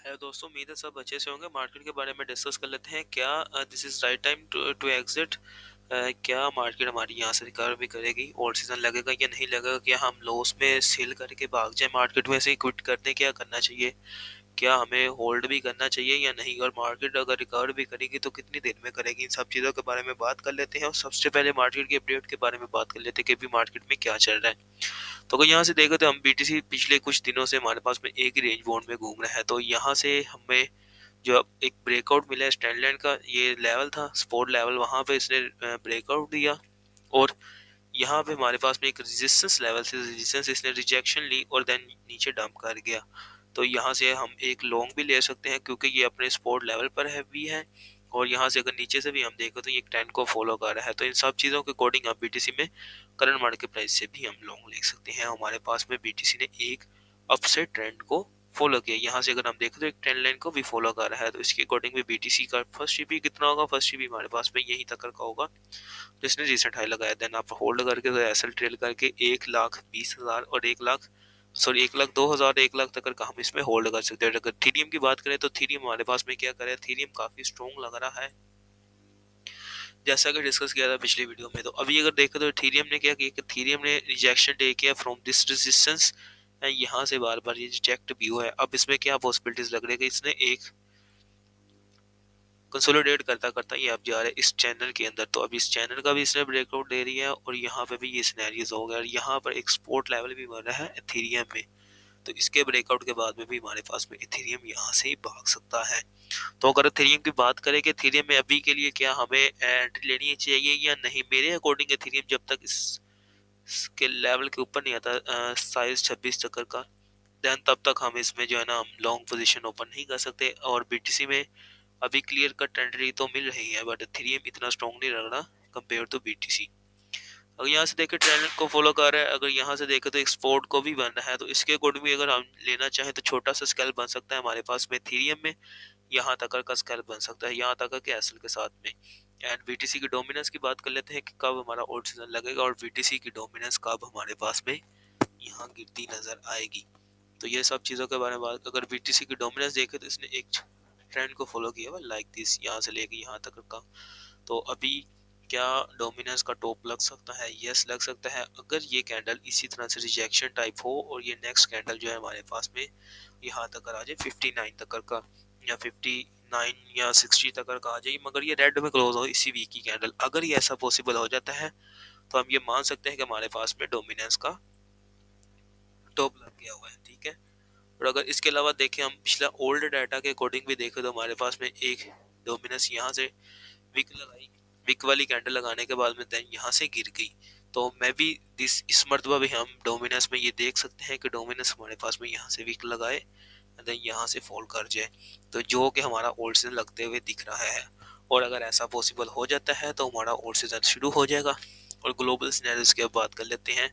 है दोस्तों, उम्मीद है सब अच्छे से होंगे। मार्केट के बारे में डिस्कस कर लेते हैं। क्या this is right time to exit? क्या मार्केट हमारी यहाँ से रिकवर भी करेगी? और सीजन लगेगा या नहीं लगेगा? क्या हम लॉस में सेल करके भाग जाए मार्केट में से ही क्विट करने? क्या करना चाहिए? क्या हमें होल्ड भी करना चाहिए या नहीं? और मार्केट अगर रिकवर भी करेगी तो कितनी देर में करेगी? इन सब चीज़ों के बारे में बात कर लेते हैं। और सबसे पहले मार्केट की अपडेट के बारे में बात कर लेते हैं कि अभी मार्केट में क्या चल रहा है। तो अगर यहाँ से देखें तो हम बीटीसी पिछले कुछ दिनों से हमारे पास में एक ही रेंज बाउंड में घूम रहा है। तो यहाँ से हमें जो अब एक ब्रेकआउट मिला है स्टैंडलैंड का, ये लेवल था सपोर्ट लेवल, वहां पे इसने ब्रेकआउट दिया। और यहाँ पे हमारे पास में एक रेजिस्टेंस लेवल से रेजिस्टेंस इसने रिजेक्शन ली और देन नीचे डंप कर गया। तो यहाँ से हम एक लॉन्ग भी ले सकते हैं क्योंकि ये अपने सपोर्ट लेवल पर है भी है। और यहाँ से अगर नीचे से भी हम देखें तो ये एक ट्रेंड को फॉलो कर रहा है। तो इन सब चीज़ों के अकॉर्डिंग आप बीटीसी में करंट मार्केट प्राइस से भी हम लॉन्ग ले सकते हैं। हमारे पास में बीटीसी ने एक अपसाइड ट्रेंड को फॉलो किया। यहाँ से अगर हम देखें तो एक ट्रेंड लाइन को भी फॉलो कर रहा है। तो इसके अकॉर्डिंग भी बीटीसी का फर्स्ट ईपी कितना होगा? फर्स्ट ईपी हमारे पास में यही तक का होगा जिसने रिसेंट हाई लगाया। देन आप होल्ड करके तो एसएल ट्रेल करके 1,20,000 और 1,02,000 1 लाख तक का हम इसमें होल्ड कर सकते हैं। अगर थीरियम की बात करें तो थीरियम हमारे पास में क्या करे, थीरियम काफी स्ट्रॉन्ग लग रहा है जैसा कि डिस्कस किया था पिछली वीडियो में। तो अभी अगर देखें तो थीरियम ने क्या किया कि थीरियम ने रिजेक्शन टेक किया फ्रॉम दिस रेजिस्टेंस। यहाँ से बार बार ये रिजेक्ट भी हुआ है। अब इसमें क्या पॉसिबिलिटीज लग रही है कि इसने एक कंसोलिडेट करता करता ये अब जा रहा है इस चैनल के अंदर। तो अब इस चैनल का भी इसने ब्रेकआउट दे रही है और यहाँ पे भी ये सिनेरियोज हो गया और यहाँ पर एक सपोर्ट लेवल भी बन रहा है एथेरियम में। तो इसके ब्रेकआउट के बाद में भी हमारे पास में इथेरियम यहाँ से ही भाग सकता है। तो अगर इथेरियम की बात करें कि इथेरियम में अभी के लिए क्या हमें एंट्री लेनी चाहिए या नहीं, मेरे अकॉर्डिंग इथेरियम जब तक इसके लेवल के ऊपर नहीं आता साइज 26 चक्कर का, देन तब तक हम इसमें जो है ना हम लॉन्ग पोजीशन ओपन नहीं कर सकते। और बीटीसी में अभी क्लियर कट एंट्री तो मिल रही है बट इथेरियम इतना स्ट्रॉन्ग नहीं लग रहा कंपेयर टू बीटीसी। अगर यहाँ से देखें ट्रेंड को फॉलो कर रहा है, अगर यहाँ से देखें तो एक्सपोर्ट को भी बन रहा है। तो इसके अकॉर्डिंग भी अगर हम लेना चाहें तो छोटा सा स्केल बन सकता है हमारे पास में इथेरियम में। यहाँ तक का स्केल बन सकता है यहाँ तक के एसएल के साथ में। एंड बीटीसी की डोमिनेंस की बात कर लेते हैं कि कब हमारा ओल्ड सीजन लगेगा और बीटीसी की डोमिनेंस कब हमारे पास में यहाँ गिरती नजर आएगी। तो ये सब चीज़ों के बारे में बात, अगर बीटीसी की डोमिनेंस देखें तो इसने एक ट्रेंड को फॉलो किया हुआ लाइक दिस, यहाँ से लेके यहाँ तक का। तो अभी क्या डोमिनेंस का टॉप लग सकता है? यस लग सकता है अगर ये कैंडल इसी तरह से रिजेक्शन टाइप हो और ये नेक्स्ट कैंडल जो है हमारे पास में यहाँ तक आ जाए 59 तक का या 59 या 60 तक का आ जाए, मगर ये रेड में क्लोज हो इसी वीक की कैंडल। अगर ये ऐसा पॉसिबल हो जाता है तो हम ये मान सकते हैं कि हमारे पास में डोमिनेंस का टॉप लग गया हुआ है। ठीक है। और अगर इसके अलावा देखें हम पिछला ओल्ड डाटा के अकॉर्डिंग भी देखें तो हमारे पास में एक डोमिनेंस यहाँ से विक लगाई, विक वाली कैंडल लगाने के बाद में देन यहाँ से गिर गई। तो मैं भी इस मर्तबा भी हम डोमिनेंस में ये देख सकते हैं कि डोमिनेंस हमारे पास में यहाँ से विक लगाए देन यहाँ से फॉल कर जाए। तो जो कि हमारा ओल्ड सीजन लगते हुए दिख रहा है। और अगर ऐसा पॉसिबल हो जाता है तो हमारा ओल्ड सीजन शुरू हो जाएगा। और ग्लोबल सिनेरियोज की अब बात कर लेते हैं।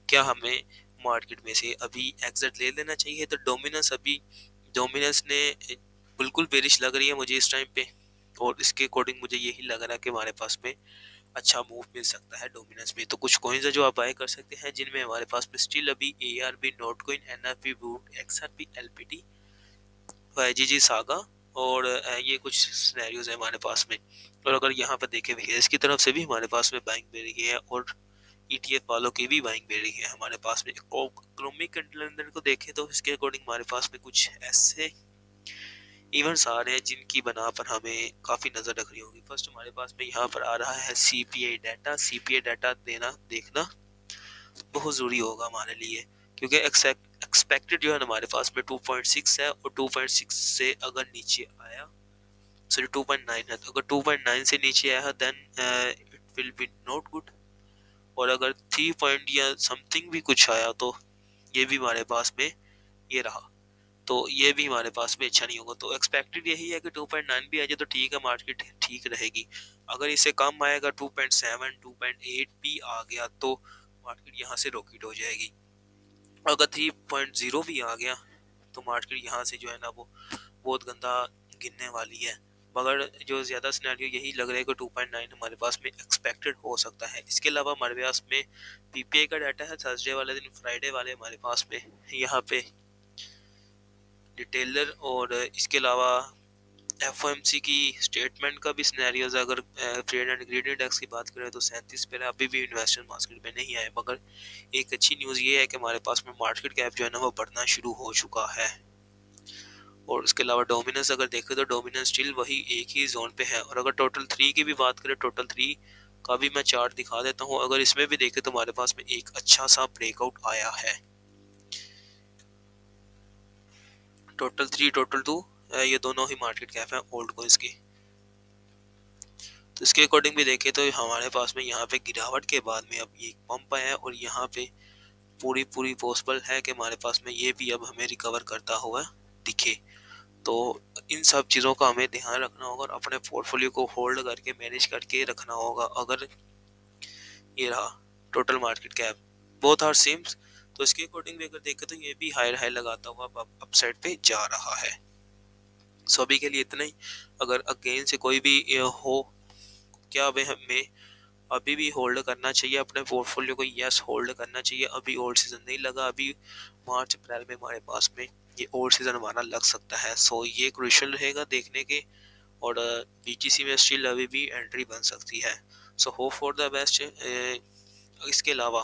क्या हमें मार्केट में से अभी एग्जिट ले लेना चाहिए? तो डोमिनेंस ने बिल्कुल बेरिश लग रही है मुझे इस टाइम पे। और इसके अकॉर्डिंग मुझे यही लग रहा है कि हमारे पास में अच्छा मूव मिल सकता है डोमिनेंस में। तो कुछ कॉइन्स है जो आप बाय कर सकते हैं जिनमें हमारे पास में स्टिल अभी एआरबी, नोटकॉइन, एनएफपी, वूट, एक्सआरपी, एलपीटी, वाईजीजी, सागा और ये कुछ सिनेरियोज है हमारे पास में। और अगर यहाँ पर देखें विकेस की तरफ से भी हमारे पास में बाइंग मिल रही है और ईटीएफ वालों की भी बाइंग मिल रही है हमारे पास में। इकोनॉमिक कैलेंडर को देखें तो इसके अकॉर्डिंग हमारे पास में कुछ ऐसे इवेंट्स आ रहे हैं जिनकी बना पर हमें काफी नजर रख रही होगी। फर्स्ट हमारे पास में यहाँ पर आ रहा है सीपीआई डाटा। सीपीआई डाटा देना देखना बहुत जरूरी होगा हमारे लिए क्योंकि एक्सपेक्टेड जो है हमारे पास में 2.6 है और 2.6 से अगर नीचे आया, सॉरी 2.9 है, तो अगर 2.9 से नीचे आया then it will be not good. और अगर 3 पॉइंट या समथिंग भी कुछ आया तो ये भी हमारे पास में ये रहा तो ये भी हमारे पास में अच्छा नहीं होगा। तो एक्सपेक्टेड यही है कि 2.9 भी आ जाए तो ठीक है, मार्केट ठीक रहेगी। अगर इससे कम आएगा 2.7 2.8 भी आ गया तो मार्केट यहाँ से रॉकेट हो जाएगी। अगर 3.0 भी आ गया तो मार्केट यहाँ से जो है ना वो बहुत गंदा गिरने वाली है। मगर जो ज्यादा सिनेरियो यही लग रहा है कि 2.9 हमारे पास में एक्सपेक्टेड हो सकता है। इसके अलावा हमारे पास में पीपीआई का डाटा है थर्सडे वाले दिन, फ्राइडे वाले हमारे पास में यहाँ पे डिटेलर और इसके अलावा एफओएमसी की स्टेटमेंट का भी सिनेरियोज। अगर ट्रेड एंड ग्रीड इंडेक्स की बात करें तो 37 पे अभी भी इन्वेस्टमेंट मार्केट में नहीं आए, मगर एक अच्छी न्यूज़ ये है कि हमारे पास में मार्केट कैप जो है ना वो बढ़ना शुरू हो चुका है। और उसके अलावा डोमिनेंस अगर देखें तो डोमिनेंस स्टिल वही एक ही जोन पे है। और अगर टोटल थ्री की भी बात करें, टोटल थ्री का भी मैं चार्ट दिखा देता हूँ। अगर इसमें भी देखें तो हमारे पास में एक अच्छा सा ब्रेकआउट आया है। टोटल थ्री, टोटल टू, ये दोनों ही मार्केट कैप है ओल्ड कोइंस की। तो इसके अकॉर्डिंग भी देखें तो हमारे पास में यहाँ पे गिरावट के बाद में अब ये पंप आया है और यहाँ पे पूरी पूरी पॉसिबल है कि हमारे पास में ये भी अब हमें रिकवर करता हुआ दिखे। तो इन सब चीज़ों का हमें ध्यान रखना होगा और अपने पोर्टफोलियो को होल्ड करके मैनेज करके रखना होगा। अगर ये रहा total market cap, both are sames, तो इसके अकॉर्डिंग भी अगर देखें तो ये भी हायर हाई लगाता हुआ अपसाइड पे जा रहा है। सो अभी के लिए इतना ही। अगर अगेन से कोई भी हो, क्या वे हमें अभी भी होल्ड करना चाहिए अपने पोर्टफोलियो को? यस, होल्ड करना चाहिए। अभी ओल्ड सीजन नहीं लगा, अभी मार्च अप्रैल में हमारे पास में ये ओल्ड सीजन हमारा लग सकता है। सो ये क्रूशियल रहेगा देखने के। और बीटीसी में स्टिल अभी भी एंट्री बन सकती है। So hope for the best. इसके अलावा